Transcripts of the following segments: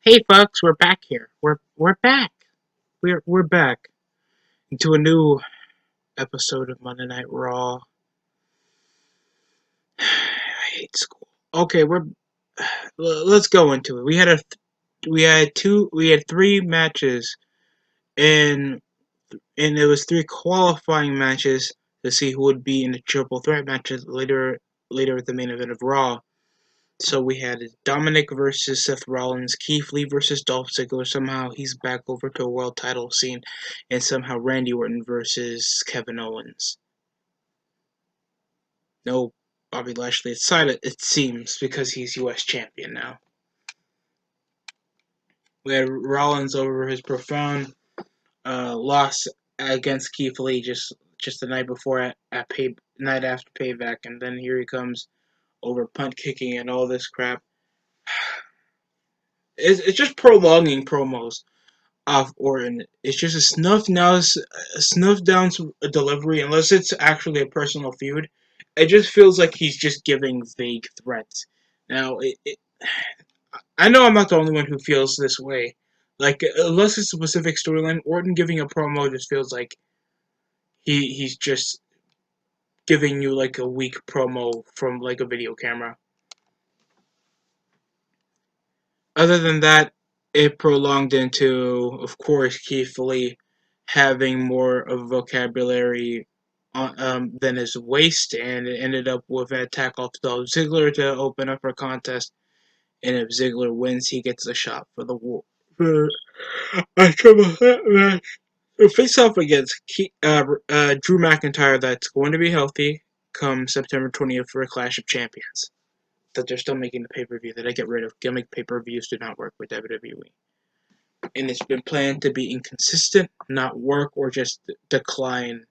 Hey folks, we're back here. We're back. We're back into a new episode of Monday Night Raw. I hate school. Okay, let's go into it. We had three matches, and it was three qualifying matches to see who would be in the triple threat matches later at the main event of Raw. So we had Dominic versus Seth Rollins, Keith Lee versus Dolph Ziggler. Somehow he's back over to a world title scene, and somehow Randy Orton versus Kevin Owens. No Bobby Lashley. It's silent, it seems, because he's U.S. champion now. We had Rollins over his profound loss against Keith Lee just the night before night after Payback, and then here he comes over punt kicking and all this crap. It's just prolonging promos of Orton. It's just a snuff down delivery, unless it's actually a personal feud. It just feels like he's just giving vague threats. Now, I know I'm not the only one who feels this way. Like, unless it's a specific storyline, Orton giving a promo just feels like he's just giving you like a weak promo from like a video camera. Other than that, it prolonged into, of course, Keith Lee having more of a vocabulary than his waist, and it ended up with an attack off Dolph Ziggler to open up a contest. And if Ziggler wins, he gets a shot for the war. For a triple threat match. Face off against Drew McIntyre, that's going to be healthy come September 20th for a Clash of Champions. That they're still making the pay-per-view that I get rid of. Gimmick pay-per-views do not work with WWE. And it's been planned to be inconsistent, not work, or just decline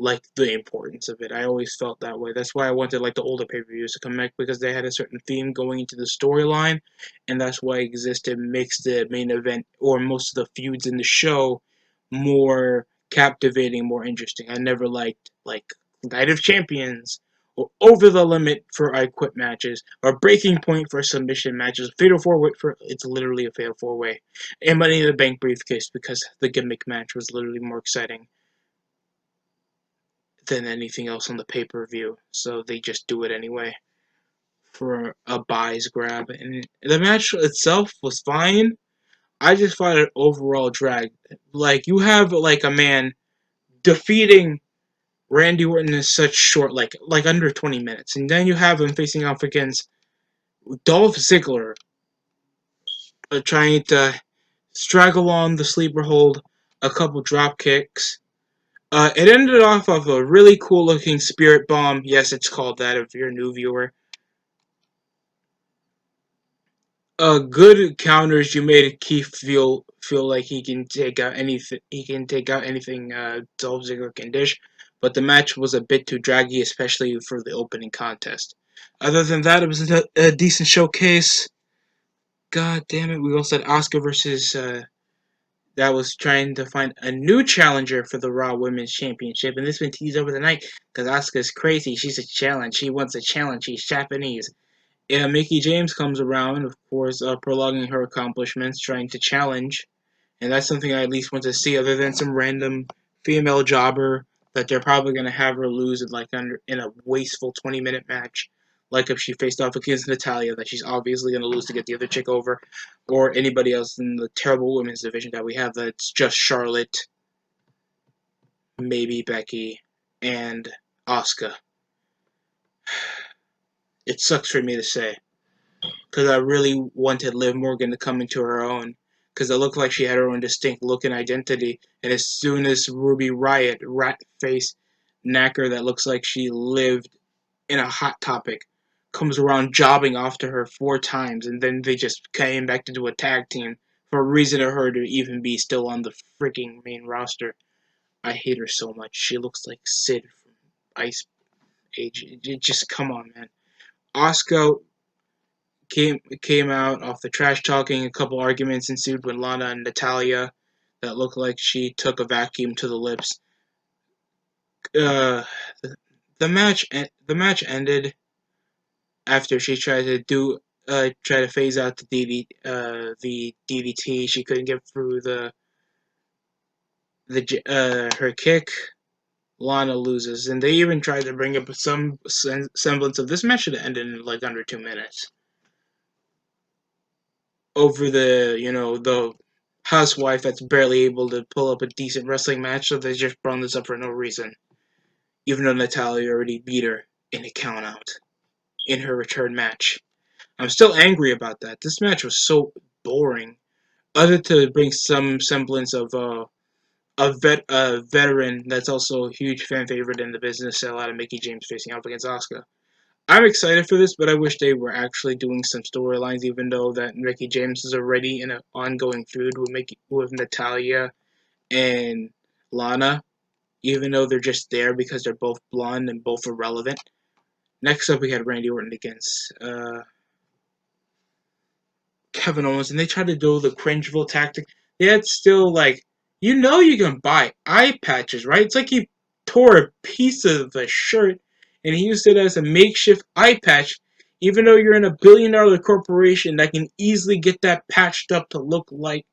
like the importance of it. I always felt that way. That's why I wanted like the older pay-per-views to come back, because they had a certain theme going into the storyline, and that's why Existed makes the main event or most of the feuds in the show more captivating, more interesting. I never liked like Night of Champions or Over the Limit for I Quit matches or Breaking Point for submission matches. Fatal 4-Way for it's literally a Fatal 4-Way. And Money in the Bank briefcase, because the gimmick match was literally more exciting than anything else on the pay-per-view. So they just do it anyway for a buys grab. And the match itself was fine. I just found it overall drag. Like, you have like a man defeating Randy Orton in such short, like under 20 minutes, and then you have him facing off against Dolph Ziggler, trying to straggle on the sleeper hold, a couple drop kicks. It ended off of a really cool looking spirit bomb. Yes, it's called that if you're a new viewer. Good counters. You made Keith feel like he can take out anything. He can take out anything Dolph Ziggler can dish. But the match was a bit too draggy, especially for the opening contest. Other than that, it was a decent showcase. God damn it! We also had Asuka versus that was trying to find a new challenger for the Raw Women's Championship, and this been teased over the night because Asuka's crazy. She's a challenge. She wants a challenge. She's Japanese. Yeah, Mickey James comes around, of course, prolonging her accomplishments, trying to challenge, and that's something I at least want to see, other than some random female jobber that they're probably going to have her lose in a wasteful 20-minute match, like if she faced off against Natalia, that she's obviously going to lose to get the other chick over, or anybody else in the terrible women's division that we have that's just Charlotte, maybe Becky, and Asuka. It sucks for me to say, because I really wanted Liv Morgan to come into her own, because it looked like she had her own distinct look and identity. And as soon as Ruby Riott, rat face knacker that looks like she lived in a Hot Topic, comes around jobbing off to her 4 times, and then they just came back to do a tag team for a reason to her to even be still on the freaking main roster. I hate her so much. She looks like Sid from Ice Age. Just come on, man. Asuka came out off the trash talking. A couple arguments ensued with Lana and Natalia that looked like she took a vacuum to the lips. Uh, the match ended after she tried to do try to phase out the DDT. She couldn't get through the her kick. Lana loses, and they even tried to bring up some semblance of this match should have ended in like under 2 minutes. Over the housewife that's barely able to pull up a decent wrestling match, so they just brought this up for no reason. Even though Natalia already beat her in a countout in her return match. I'm still angry about that. This match was so boring. Other to bring some semblance of a veteran that's also a huge fan favorite in the business, a lot of Mickey James facing off against Asuka. I'm excited for this, but I wish they were actually doing some storylines, even though that Mickey James is already in an ongoing feud with Natalia and Lana, even though they're just there because they're both blonde and both irrelevant. Next up, we had Randy Orton against Kevin Owens, and they tried to do the cringeful tactic. They had still like, you can buy eye patches, right? It's like he tore a piece of the shirt and he used it as a makeshift eye patch, even though you're in a billion-dollar corporation that can easily get that patched up to look like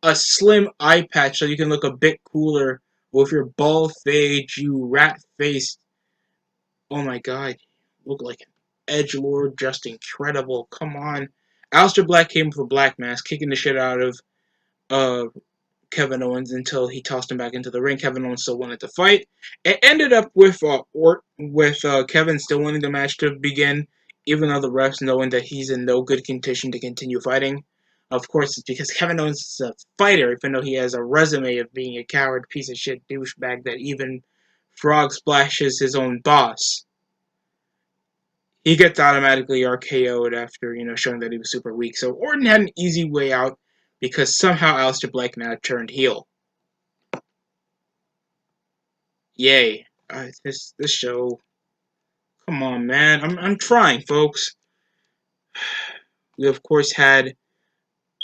a slim eye patch, so you can look a bit cooler with your bald fade, you rat faced. Oh my god, look like an edgelord, just incredible. Come on. Aleister Black came with a black mask, kicking the shit out of uh, Kevin Owens until he tossed him back into the ring. Kevin Owens still wanted to fight. It ended up with Kevin still winning the match to begin, even though the refs knowing that he's in no good condition to continue fighting. Of course, it's because Kevin Owens is a fighter, even though he has a resume of being a coward, piece of shit douchebag that even frog splashes his own boss. He gets automatically RKO'd after, showing that he was super weak. So Orton had an easy way out because somehow Aleister Black now turned heel. Yay. This show. Come on, man. I'm trying, folks. We, of course, had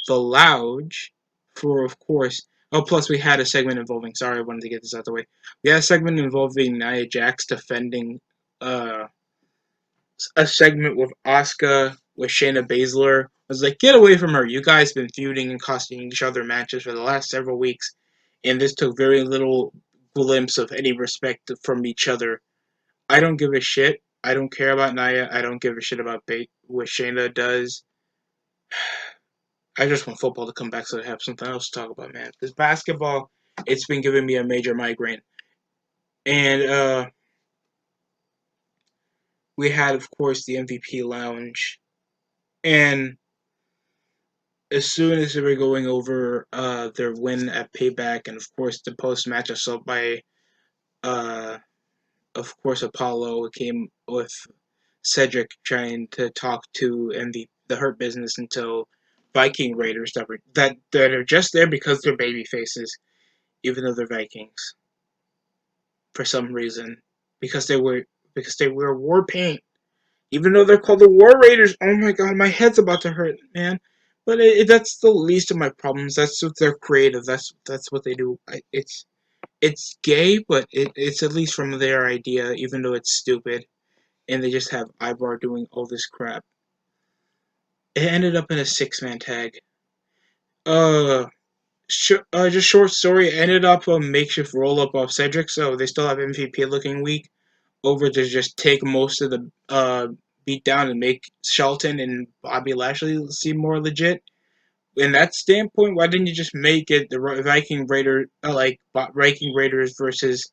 The Lounge for, of course. Oh, plus we had a segment involving. Sorry, I wanted to get this out of the way. We had a segment involving Nia Jax defending uh, a segment with Asuka with Shayna Baszler. I was like, get away from her. You guys been feuding and costing each other matches for the last several weeks, and this took very little glimpse of any respect from each other. I don't give a shit. I don't care about Nia. I don't give a shit about what Shayna does. I just want football to come back so I have something else to talk about, man. Because basketball, it's been giving me a major migraine. And we had, of course, the MVP lounge. And as soon as they were going over their win at Payback, and of course the post-match assault by, uh, of course, Apollo came with Cedric trying to talk to the Hurt Business until Viking Raiders that are just there because they're baby faces, even though they're Vikings for some reason, because they wear war paint. Even though they're called the War Raiders, oh my god, my head's about to hurt, man. But that's the least of my problems. That's what they're creative. That's what they do. It's gay, but it's at least from their idea, even though it's stupid. And they just have Ivar doing all this crap. It ended up in a 6-man tag. Uh, just short story. It ended up a makeshift roll up of Cedric, so they still have MVP looking weak. Over to just take most of the beat down and make Shelton and Bobby Lashley seem more legit. In that standpoint, why didn't you just make it the Viking Raiders versus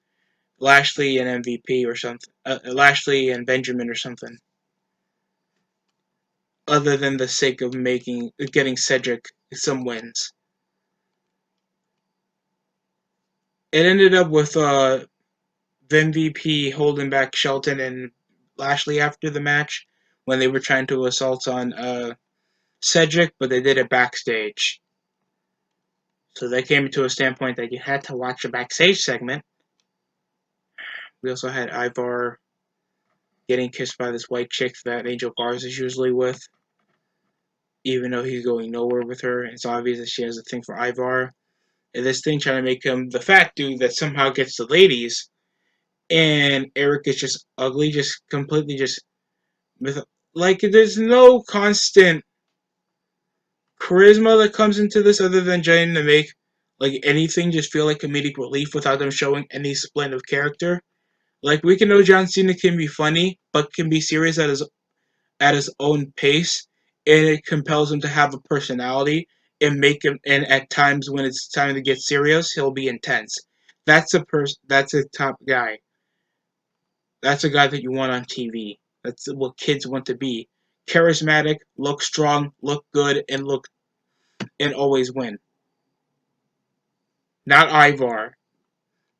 Lashley and MVP or something? Lashley and Benjamin or something. Other than the sake of getting Cedric some wins. It ended up with MVP holding back Shelton and Lashley after the match when they were trying to assault on Cedric, but they did it backstage. So they came to a standpoint that you had to watch a backstage segment. We also had Ivar getting kissed by this white chick that Angel Garza is usually with, even though he's going nowhere with her. It's obvious that she has a thing for Ivar. And this thing trying to make him the fat dude that somehow gets the ladies. And Eric is just ugly, just completely just Like, there's no constant charisma that comes into this other than trying to make like anything just feel like comedic relief without them showing any splendor of character. Like, we can know John Cena can be funny, but can be serious at his own pace, and it compels him to have a personality and make him. And at times when it's time to get serious, he'll be intense. That's a top guy. That's a guy that you want on TV. That's what kids want to be. Charismatic, look strong, look good, and always win. Not Ivar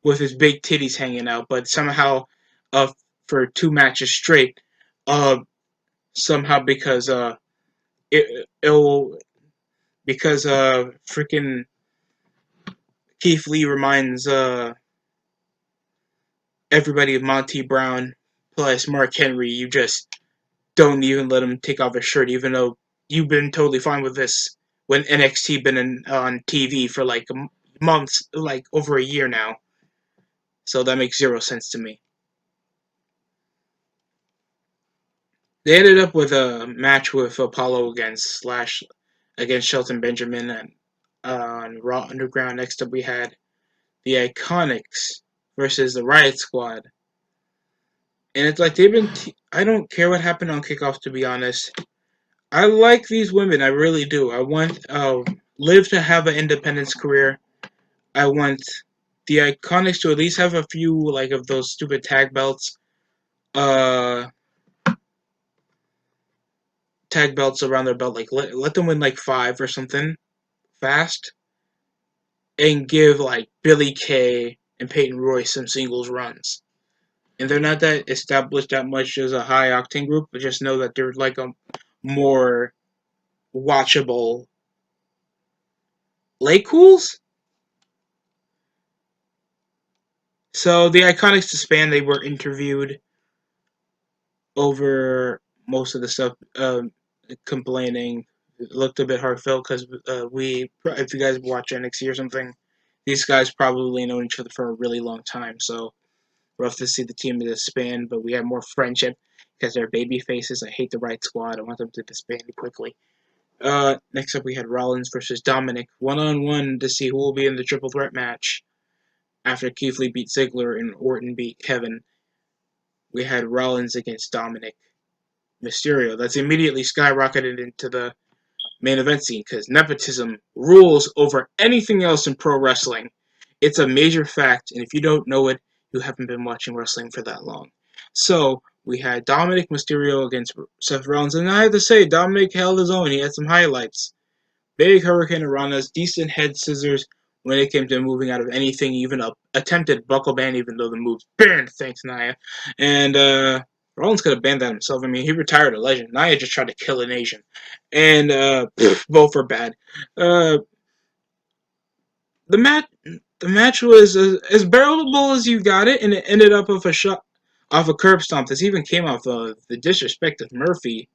with his big titties hanging out, but somehow, uh, for 2 matches straight, uh, somehow it'll because freaking Keith Lee reminds everybody of Monty Brown plus Mark Henry. You just don't even let him take off his shirt, even though you've been totally fine with this when NXT been on TV for like months, like over a year now. So that makes zero sense to me. They ended up with a match with Apollo against Shelton Benjamin on Raw Underground. Next up, we had the Iconics versus the Riot Squad, and it's like I don't care what happened on Kickoff, to be honest. I like these women. I really do. I want Liv to have an independence career. I want the Iconics to at least have a few like of those stupid uh, tag belts around their belt. Like let them win like 5 or something fast, and give like Billy Kay and Peyton Royce some singles runs. And they're not that established that much as a high octane group, but just know that they're like a more watchable late cools. So the Iconics disband. They were interviewed over most of the stuff, complaining. It looked a bit heartfelt because if you guys watch NXT or something, these guys probably known each other for a really long time. So rough to see the team disband, but we have more friendship because they're baby faces. I hate the Right Squad. I want them to disband quickly. Next up, we had Rollins versus Dominic, 1-on-1 to see who will be in the triple threat match after Keith Lee beat Ziggler and Orton beat Kevin. We had Rollins against Dominic Mysterio. That's immediately skyrocketed into the main event scene because nepotism rules over anything else in pro wrestling. It's a major fact, and if you don't know it, you haven't been watching wrestling for that long. So we had Dominic Mysterio against Seth Rollins, and I have to say, Dominic held his own. He had some highlights. Big Hurricane Rana's, decent head scissors when it came to moving out of anything, even a attempted buckle band, even though the move's banned, thanks Nia. And Rollins could have banned that himself. I mean, he retired a legend. Nia just tried to kill an Asian. And both are bad. Uh, the match the match was as bearable as you got it, and it ended up with a shot off a curb stomp. This even came off of the disrespect of Murphy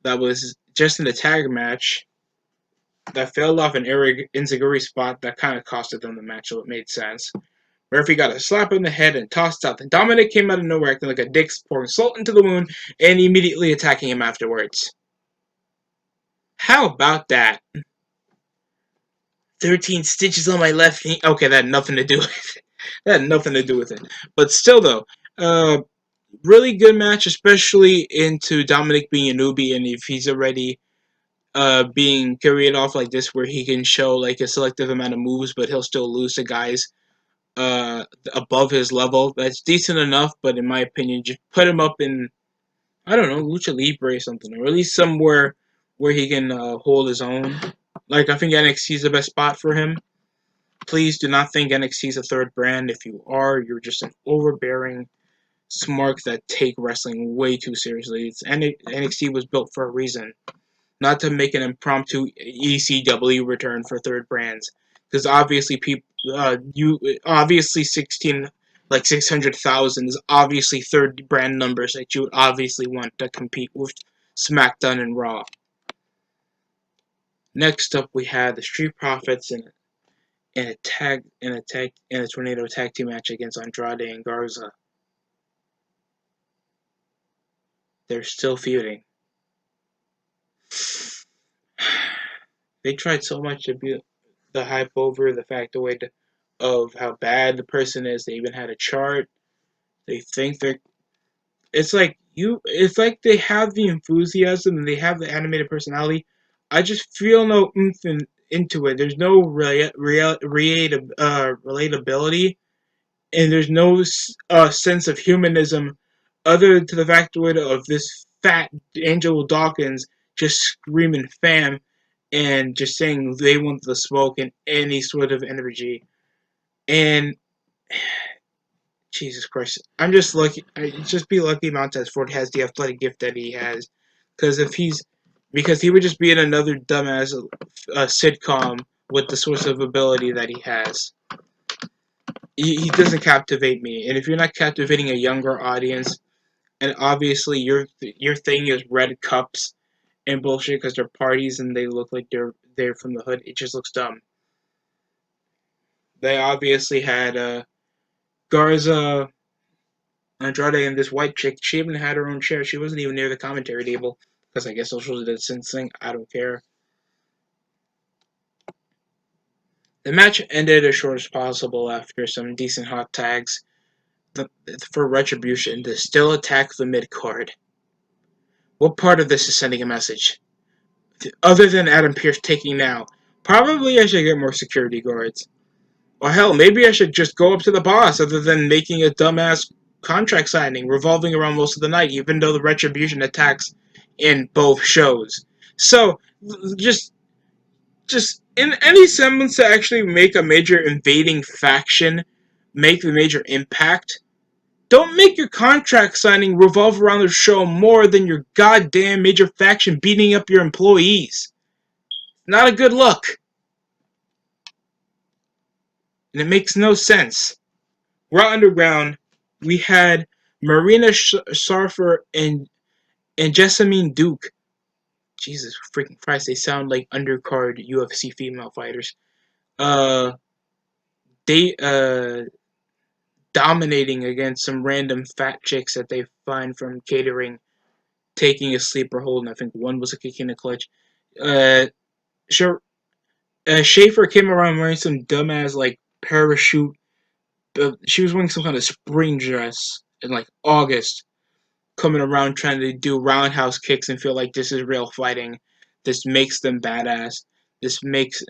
that was just in the tag match that failed off an Enziguri spot that kind of costed them the match, so it made sense. Murphy got a slap in the head and tossed out. Then Dominic came out of nowhere acting like a dick, pouring salt into the wound and immediately attacking him afterwards. How about that? 13 stitches on my left knee. Okay, that had nothing to do with it. That had nothing to do with it. But still, though, uh, really good match, especially into Dominic being a newbie, and if he's already being carried off like this, where he can show like a selective amount of moves, but he'll still lose to guys above his level. That's decent enough, but in my opinion, just put him up in I don't know Lucha Libre or something, or at least somewhere where he can hold his own. Like I think NXT is the best spot for him. Please do not think NXT is a third brand. If you are, you're just an overbearing smark that take wrestling way too seriously. NXT was built for a reason, not to make an impromptu ECW return for third brands. Because obviously, you obviously 16, like 600,000 is obviously third brand numbers that you would obviously want to compete with SmackDown and Raw. Next up, we had the Street Profits in a tornado tag team match against Andrade and Garza. They're still feuding. They tried so much to be the hype over the fact of how bad the person is. They even had a chart. They think they're. It's like you. It's like they have the enthusiasm and they have the animated personality. I just feel no into it. There's no relatability, and there's no sense of humanism other to the factoid of this fat Angelo Dawkins just screaming "fam" and just saying they want the smoke and any sort of energy. And Jesus Christ, I'm just lucky. I just be lucky Montez Ford has the athletic gift that he has, because he would just be in another dumbass sitcom with the source of ability that he has. He doesn't captivate me, and if you're not captivating a younger audience, and obviously your thing is red cups and bullshit because they're parties and they look like they're from the hood. It just looks dumb. They obviously had Garza Andrade and this white chick. She even had her own chair. She wasn't even near the commentary table because I guess social distancing. I don't care. The match ended as short as possible after some decent hot tags for Retribution to still attack the mid card. What part of this is sending a message? Other than Adam Pearce taking now, probably I should get more security guards. Or hell, maybe I should just go up to the boss other than making a dumbass contract signing revolving around most of the night, even though the Retribution attacks in both shows. So, just in any semblance to actually make a major invading faction make the major impact, don't make your contract signing revolve around the show more than your goddamn major faction beating up your employees. Not a good look. And it makes no sense. Raw Underground, we had Marina Sarfer and Jessamine Duke. Jesus freaking Christ, they sound like undercard UFC female fighters. Uh, they dominating against some random fat chicks that they find from catering, taking a sleeper hold, and I think one was a kick in the clutch. Uh, sure. Schaefer came around wearing some dumbass like parachute. She was wearing some kind of spring dress in like August, coming around trying to do roundhouse kicks and feel like this is real fighting. This makes them badass. This makes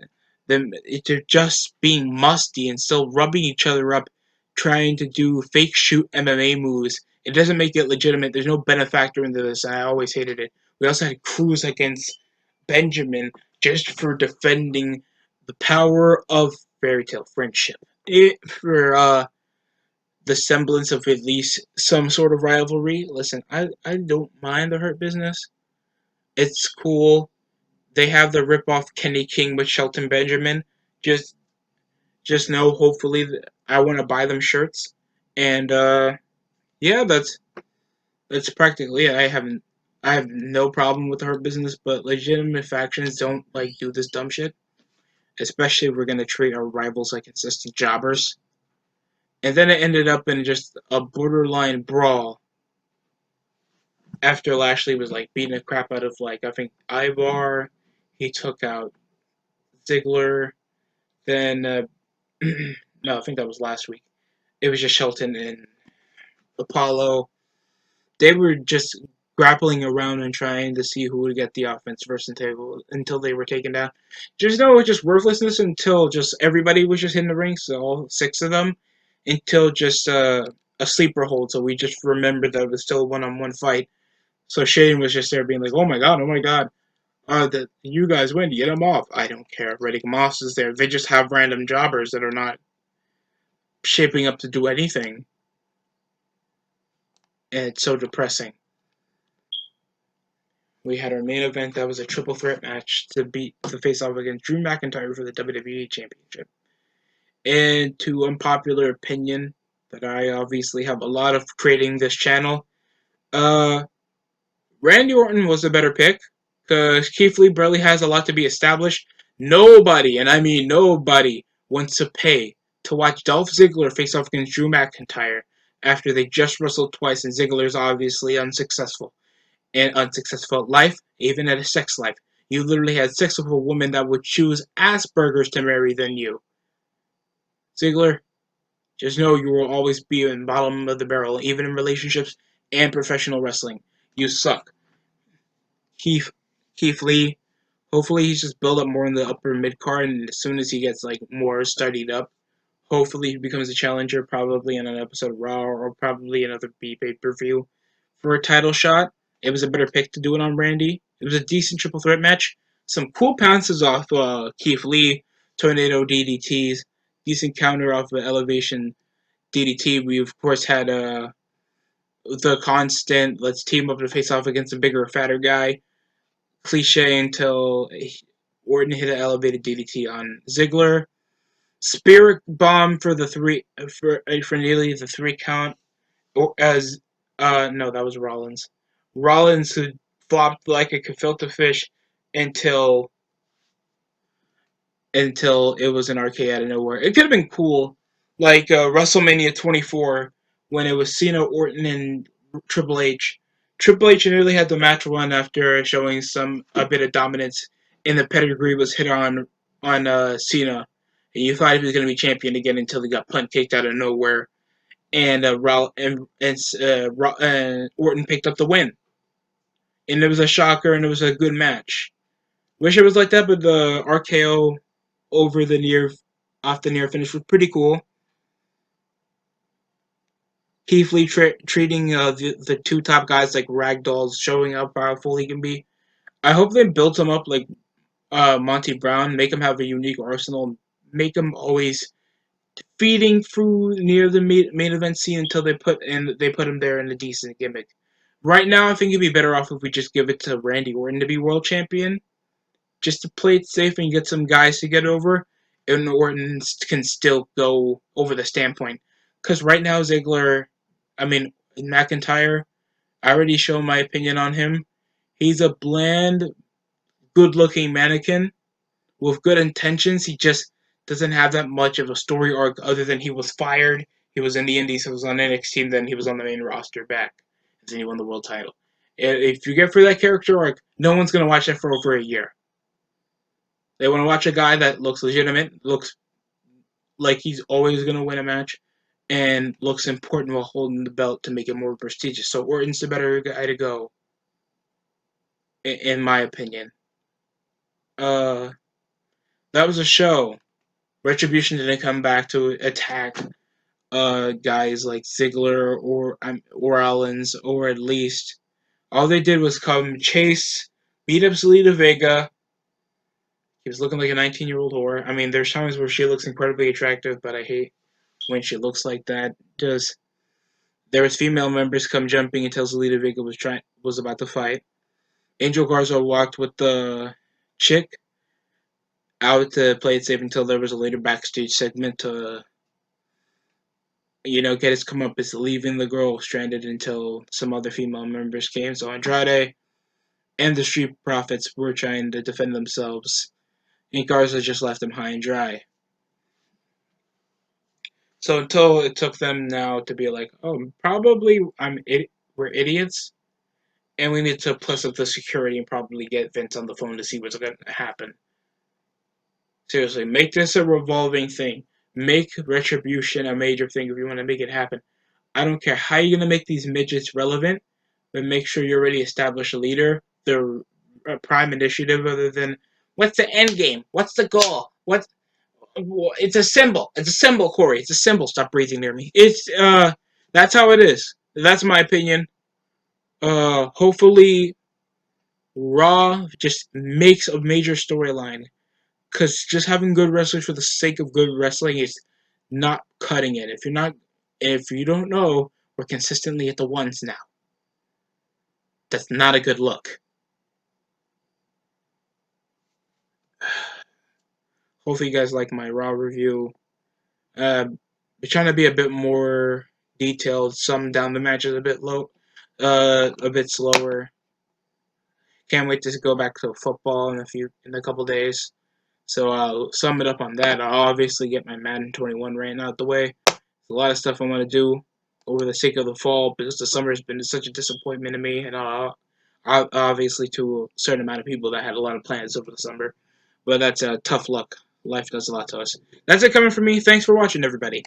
them they're just being musty and still rubbing each other up, trying to do fake shoot MMA moves. It doesn't make it legitimate. There's no benefactor into this. I always hated it. We also had Cruz against Benjamin just for defending the power of fairy tale friendship. For the semblance of at least some sort of rivalry. Listen, I don't mind the Hurt Business. It's cool. They have the rip off Kenny King with Shelton Benjamin. Just just know, hopefully, I want to buy them shirts. And yeah, that's practically it. I have no problem with the Hurt Business, but legitimate factions don't like do this dumb shit. Especially if we're gonna treat our rivals like consistent jobbers. And then it ended up in just a borderline brawl after Lashley was like beating the crap out of like I think Ivar, he took out Ziggler. Then no, I think that was last week. It was just Shelton and Apollo. They were just grappling around and trying to see who would get the offense first until they were taken down. Just know it was just worthlessness until just everybody was just in the ring, so all six of them, until just a sleeper hold. So we just remembered that it was still a one-on-one fight. So Shane was just there being like, oh my god, that you guys win, get them off. I don't care. Riddick Moss is there. They just have random jobbers that are not shaping up to do anything. And it's so depressing. We had our main event that was a triple threat match to face off against Drew McIntyre for the WWE Championship. And to unpopular opinion that I obviously have a lot of creating this channel, uh, Randy Orton was a better pick because Keith Lee barely has a lot to be established. Nobody, and I mean nobody, wants to pay to watch Dolph Ziggler face off against Drew McIntyre after they just wrestled twice and Ziggler's obviously unsuccessful and unsuccessful at life even at a sex life. You literally had sex with a woman that would choose Asperger's to marry than you. Ziggler, just know you will always be in the bottom of the barrel, even in relationships and professional wrestling. You suck. Keith, Keith Lee, hopefully he's just built up more in the upper mid card, and as soon as he gets like more studied up, hopefully he becomes a challenger, probably in an episode of Raw or probably another B pay per view for a title shot. It was a better pick to do it on Randy. It was a decent triple threat match. Some cool pounces off Keith Lee, tornado DDTs, decent counter off the elevation DDT. We of course had the constant let's team up to face off against a bigger, fatter guy cliche until Orton hit an elevated DDT on Ziggler. Spirit bomb for the three for nearly the 3 count. Or as no, that was Rollins. Rollins who flopped like a gefilte fish until until it was an RK out of nowhere. It could have been cool, like WrestleMania 24 when it was Cena, Orton, and Triple H. Triple H nearly had the match won after showing some a bit of dominance, and the pedigree was hit on Cena. And you thought he was going to be champion again until he got punt kicked out of nowhere, and Orton picked up the win. And it was a shocker, and it was a good match. Wish it was like that, but the RKO over the near off the near finish was pretty cool. Keith Lee treating the two top guys like ragdolls, showing how powerful he can be. I hope they built him up like Monty Brown, make him have a unique arsenal, make him always feeding through near the main event scene until they put him there in a decent gimmick. Right now, I think it'd be better off if we just give it to Randy Orton to be world champion, just to play it safe and get some guys to get over, and Orton can still go over the standpoint. Because right now, McIntyre, I already showed my opinion on him. He's a bland, good-looking mannequin with good intentions. He just doesn't have that much of a story arc other than he was fired. He was in the Indies, he was on NXT, and then he was on the main roster back. And then he won the world title. If you get through that character arc, no one's going to watch that for over a year. They want to watch a guy that looks legitimate, looks like he's always going to win a match, and looks important while holding the belt to make it more prestigious. So Orton's the better guy to go, in my opinion. Uh, that was a show. Retribution didn't come back to attack guys like Ziggler or Rollins, or at least all they did was come chase, beat up Zelina Vega. He was looking like a 19-year-old whore. I mean, there's times where she looks incredibly attractive, but I hate when she looks like that. Just there was female members come jumping until Zelina Vega was about to fight. Angel Garza walked with the chick out to play it safe until there was a later backstage segment to get his comeuppance, leaving the girl stranded until some other female members came. So Andrade and the Street Profits were trying to defend themselves, and Garza just left them high and dry. So until it took them now to be like, oh, probably we're idiots, and we need to plus up the security and probably get Vince on the phone to see what's going to happen. Seriously, make this a revolving thing. Make Retribution a major thing if you want to make it happen. I don't care how you're going to make these midgets relevant, but make sure you already establish a leader, the prime initiative, other than what's the end game? What's the goal? It's a symbol. It's a symbol, Corey. It's a symbol. Stop breathing near me. That's how it is. That's my opinion. Hopefully Raw just makes a major storyline, because just having good wrestlers for the sake of good wrestling is not cutting it. If you don't know, we're consistently at the ones now. That's not a good look. Hopefully, you guys like my Raw review. We're trying to be a bit more detailed. Some down the matches a bit slower. Can't wait to go back to football in a couple days. So I'll sum it up on that. I'll obviously get my Madden 21 rant out the way. There's a lot of stuff I want to do over the sake of the fall, because the summer has been such a disappointment to me, and obviously to a certain amount of people that had a lot of plans over the summer. But that's tough luck. Life does a lot to us. That's it coming from me. Thanks for watching, everybody.